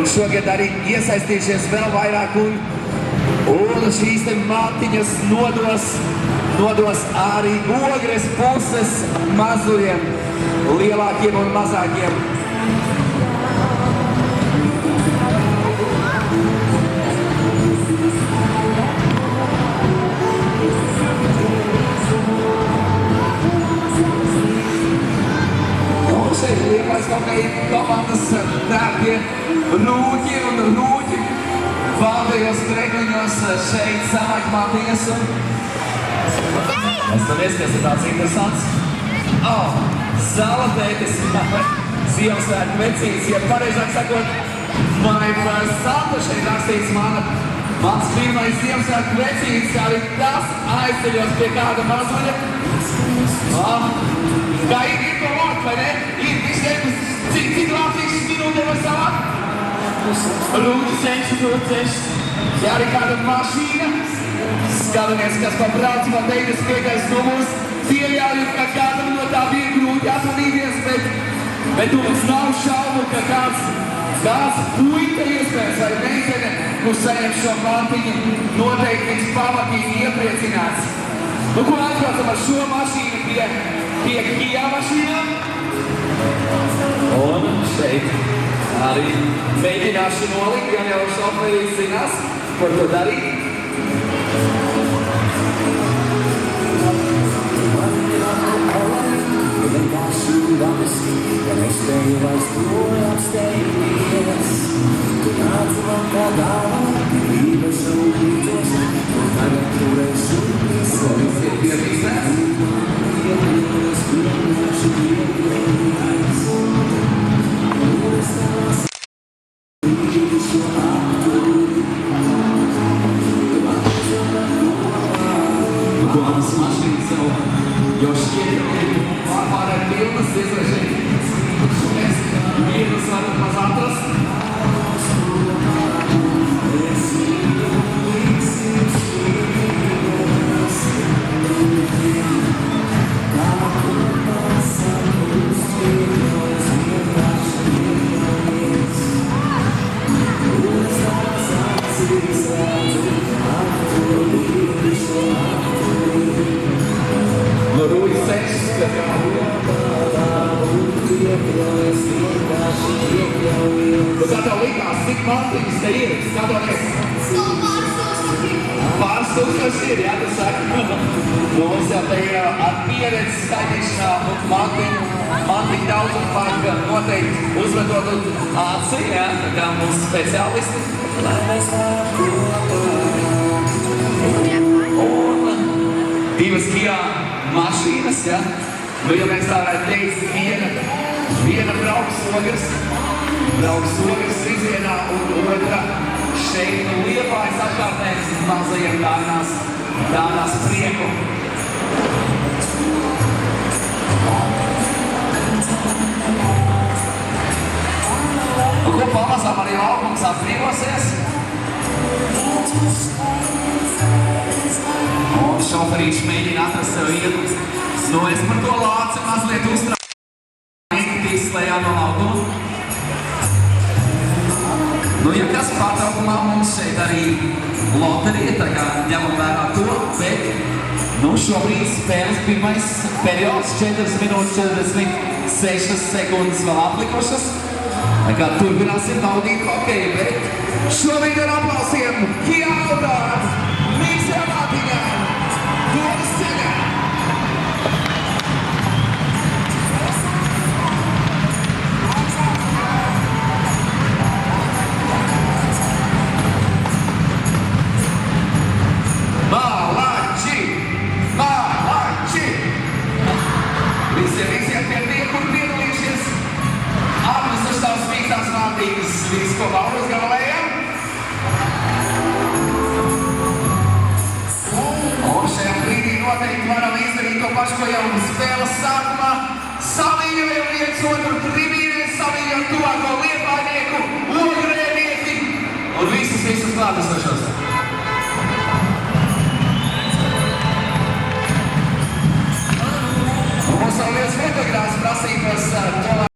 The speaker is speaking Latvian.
Šogad arī iesaistījušies vēl vairāk un šīs te mātiņas nodos arī Ogres puses mazuļiem, lielākiem un mazākiem. Un šeit lielais komandas tērpie rūķi un rūķi valdējos trekliņos šeit sanāk mātiņas un es tam iesties, ir tāds interesants. Salatētis, Ziemassvētku vecītis, ja pareizāk sakot, vai par saltu šeit rakstīts mans pirmais Ziemassvētku vecītis, arī tas aizceļos pie kāda mazuļa. Kā ir to vārdu, vai ne? Ir viņš cik lāptīšas minūtē var savāt? Rūķis, ja arī kāda mašīna, skatāmies, kas pa braucu pa 95. numurs, pieļauju, ka kādam no tā bija grūti atmanīties, bet mums nav šaubu, ka kāds puika iespējams vai meitene, kurš saņem šo mantiņu, noteikti viņš pamatīgi iepriecināts. Nu, ko atbraucam ar šo mašīnu pie Kia mašīnām? Un šeit arī mēģināšu nolikt, gan jau šoferīs zinās, par to darīt. Kodas mašīnas jau šķiet pārāk pilnas, mēs vienas varam maz atrast. Kā tev likās, cik mantiņas te ir? Skatoties? Pāris tūkstoši ir, jā, tu saki? Mums jau te ir ar pieredzi skaitīšanā mantiņu daudzumu pārka noteikti uzvedot aci, jā, tā kā mūsu speciālisti. Un divas Kia mašīnas, jā. Nu, ja mēs tā varētu teikt, viena brauks Ogres virzienā un otra šeit Liepājas apkārtnēs mazajiem dānās prieku. Nu, ko pamazām arī laukums atbrīvosies? Un šoferīši mēģina atrast sev vietu. Nu, es par to lāci mazliet izskatīs slējā no laukuma. Nu, ja kas pārtraukumā mums šeit arī loterija, tā kā ņemam vērā to, bet šobrīd spēles pirmais periods, 4 minūtes 46 sekundes vēl atlikušas. Tā kā turpināsim baudīt hokeju, bet šobrīd ar aplausiem Kia Audāna, Mīksē Mātiņā, dodas ceļā. Visiem tie, kur piedalījušies, abas uzstāvs mīkstās mātīgas visko Lauras gabalējām. Un šajā brīdī noteikti varam izdarīt to pašu, ko jau spēles sākumā. Salīņojam viens otru tribī.